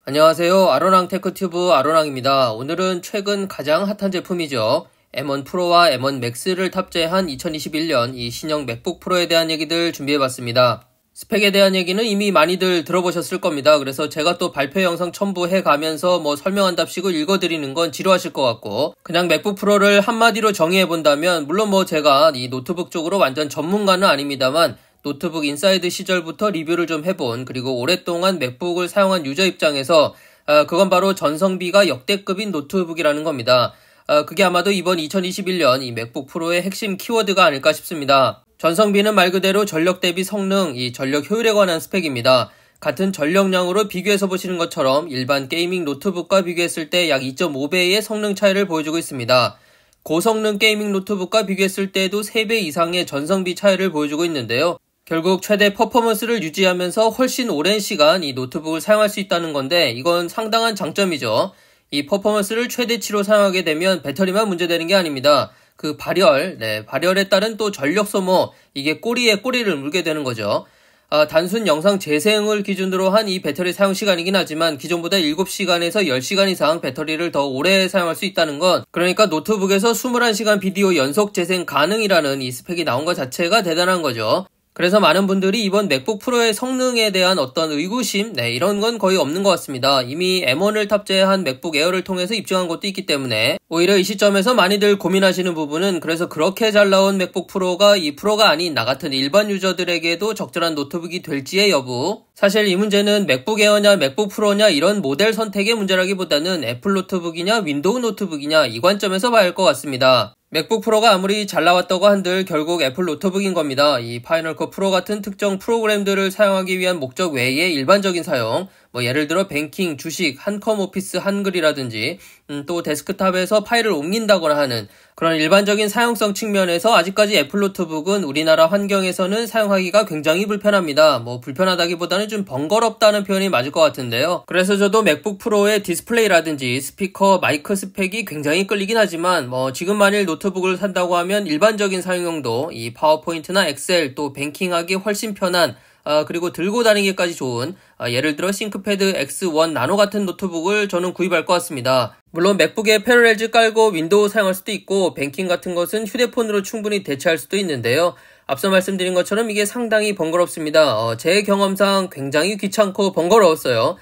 안녕하세요. 아로랑 테크튜브 아로랑입니다. 오늘은 최근 가장 핫한 제품이죠. M1 프로와 M1 맥스를 탑재한 2021년 이 신형 맥북 프로에 대한 얘기들 준비해봤습니다. 스펙에 대한 얘기는 이미 많이들 들어보셨을 겁니다. 그래서 제가 또 발표 영상 첨부해 가면서 설명한답시고 읽어드리는 건 지루하실 것 같고, 그냥 맥북 프로를 한마디로 정의해본다면, 물론 제가 이 노트북 쪽으로 완전 전문가는 아닙니다만, 노트북 인사이드 시절부터 리뷰를 좀 해본, 그리고 오랫동안 맥북을 사용한 유저 입장에서 그건 바로 전성비가 역대급인 노트북이라는 겁니다. 그게 아마도 이번 2021년 이 맥북 프로의 핵심 키워드가 아닐까 싶습니다. 전성비는 말 그대로 전력 대비 성능, 이 전력 효율에 관한 스펙입니다. 같은 전력량으로 비교해서 보시는 것처럼 일반 게이밍 노트북과 비교했을 때 약 2.5배의 성능 차이를 보여주고 있습니다. 고성능 게이밍 노트북과 비교했을 때도 3배 이상의 전성비 차이를 보여주고 있는데요. 결국 최대 퍼포먼스를 유지하면서 훨씬 오랜 시간 이 노트북을 사용할 수 있다는 건데, 이건 상당한 장점이죠. 이 퍼포먼스를 최대치로 사용하게 되면 배터리만 문제되는 게 아닙니다. 그 발열에 따른 또 전력 소모, 이게 꼬리에 꼬리를 물게 되는 거죠. 단순 영상 재생을 기준으로 한 이 배터리 사용 시간이긴 하지만 기존보다 7시간에서 10시간 이상 배터리를 더 오래 사용할 수 있다는 것, 그러니까 노트북에서 21시간 비디오 연속 재생 가능이라는 이 스펙이 나온 것 자체가 대단한 거죠. 그래서 많은 분들이 이번 맥북 프로의 성능에 대한 어떤 의구심, 이런 건 거의 없는 것 같습니다. 이미 M1을 탑재한 맥북 에어를 통해서 입증한 것도 있기 때문에, 오히려 이 시점에서 많이들 고민하시는 부분은, 그래서 그렇게 잘 나온 맥북 프로가 이 프로가 아닌 나 같은 일반 유저들에게도 적절한 노트북이 될지의 여부, 사실 이 문제는 맥북 에어냐 맥북 프로냐 이런 모델 선택의 문제라기보다는 애플 노트북이냐 윈도우 노트북이냐 이 관점에서 봐야 할 것 같습니다. 맥북 프로가 아무리 잘 나왔다고 한들 결국 애플 노트북인 겁니다. 이 파이널 컷 프로 같은 특정 프로그램들을 사용하기 위한 목적 외의 일반적인 사용, 예를 들어 뱅킹, 주식, 한컴 오피스, 한글이라든지 또 데스크탑에서 파일을 옮긴다거나 하는 그런 일반적인 사용성 측면에서 아직까지 애플 노트북은 우리나라 환경에서는 사용하기가 굉장히 불편합니다. 불편하다기보다는 좀 번거롭다는 표현이 맞을 것 같은데요. 그래서 저도 맥북 프로의 디스플레이라든지 스피커, 마이크 스펙이 굉장히 끌리긴 하지만 지금 만일 노트북을 산다고 하면 일반적인 사용용도 이 파워포인트나 엑셀 또 뱅킹하기 훨씬 편한 그리고 들고 다니기까지 좋은 예를 들어 싱크패드 X1 나노 같은 노트북을 저는 구입할 것 같습니다. 물론 맥북에 패러렐즈 깔고 윈도우 사용할 수도 있고 뱅킹 같은 것은 휴대폰으로 충분히 대체할 수도 있는데요. 앞서 말씀드린 것처럼 이게 상당히 번거롭습니다. 제 경험상 굉장히 귀찮고 번거로웠어요.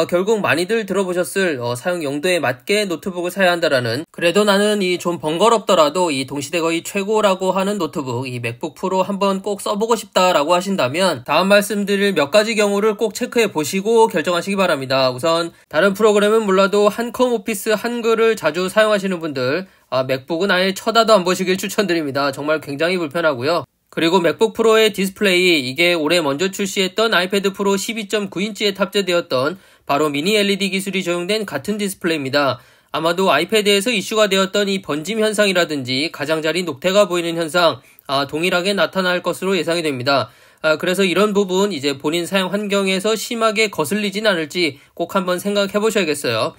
결국 많이들 들어보셨을 사용 용도에 맞게 노트북을 사야 한다라는, 그래도 나는 이 좀 번거롭더라도 이 동시대 거의 최고라고 하는 노트북 이 맥북 프로 한번 꼭 써보고 싶다라고 하신다면 다음 말씀드릴 몇 가지 경우를 꼭 체크해 보시고 결정하시기 바랍니다. 우선 다른 프로그램은 몰라도 한컴 오피스 한글을 자주 사용하시는 분들 맥북은 아예 쳐다도 안 보시길 추천드립니다. 정말 굉장히 불편하고요. 그리고 맥북 프로의 디스플레이, 이게 올해 먼저 출시했던 아이패드 프로 12.9인치에 탑재되었던 바로 미니 LED 기술이 적용된 같은 디스플레이입니다. 아마도 아이패드에서 이슈가 되었던 이 번짐 현상이라든지 가장자리 녹태가 보이는 현상, 동일하게 나타날 것으로 예상이 됩니다. 그래서 이런 부분 이제 본인 사용 환경에서 심하게 거슬리진 않을지 꼭 한번 생각해 보셔야겠어요.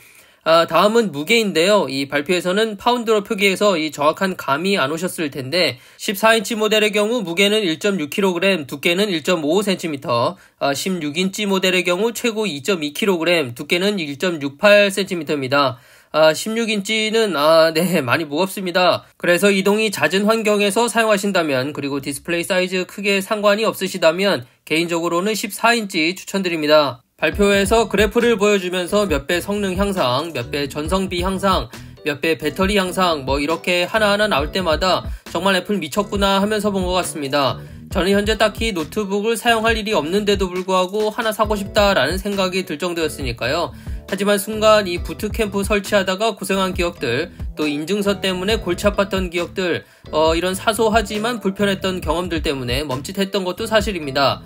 다음은 무게인데요. 이 발표에서는 파운드로 표기해서 이 정확한 감이 안 오셨을 텐데 14인치 모델의 경우 무게는 1.6kg, 두께는 1.55cm, 16인치 모델의 경우 최고 2.2kg, 두께는 1.68cm입니다. 16인치는 많이 무겁습니다. 그래서 이동이 잦은 환경에서 사용하신다면, 그리고 디스플레이 사이즈 크게 상관이 없으시다면 개인적으로는 14인치 추천드립니다. 발표에서 그래프를 보여주면서 몇 배 성능 향상, 몇 배 전성비 향상, 몇 배 배터리 향상 이렇게 하나하나 나올 때마다 정말 애플 미쳤구나 하면서 본 것 같습니다. 저는 현재 딱히 노트북을 사용할 일이 없는데도 불구하고 하나 사고 싶다라는 생각이 들 정도였으니까요. 하지만 순간 이 부트캠프 설치하다가 고생한 기억들, 또 인증서 때문에 골치 아팠던 기억들, 이런 사소하지만 불편했던 경험들 때문에 멈칫했던 것도 사실입니다.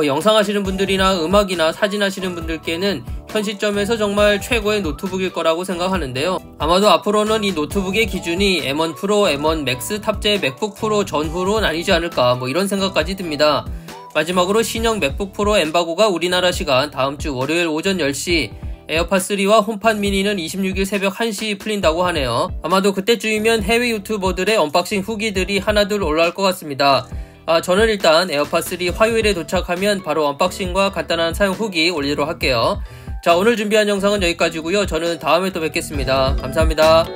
영상 하시는 분들이나 음악이나 사진 하시는 분들께는 현 시점에서 정말 최고의 노트북일 거라고 생각하는데요. 아마도 앞으로는 이 노트북의 기준이 M1 프로, M1 맥스 탑재 맥북 프로 전후로 나뉘지 않을까 이런 생각까지 듭니다. 마지막으로 신형 맥북 프로 엠바고가 우리나라 시간 다음주 월요일 오전 10시, 에어팟3와 홈팟 미니는 26일 새벽 1시 풀린다고 하네요. 아마도 그때쯤이면 해외 유튜버들의 언박싱 후기들이 하나둘 올라올 것 같습니다. 저는 일단 에어팟3 화요일에 도착하면 바로 언박싱과 간단한 사용 후기 올리도록 할게요. 자, 오늘 준비한 영상은 여기까지고요. 저는 다음에 또 뵙겠습니다. 감사합니다.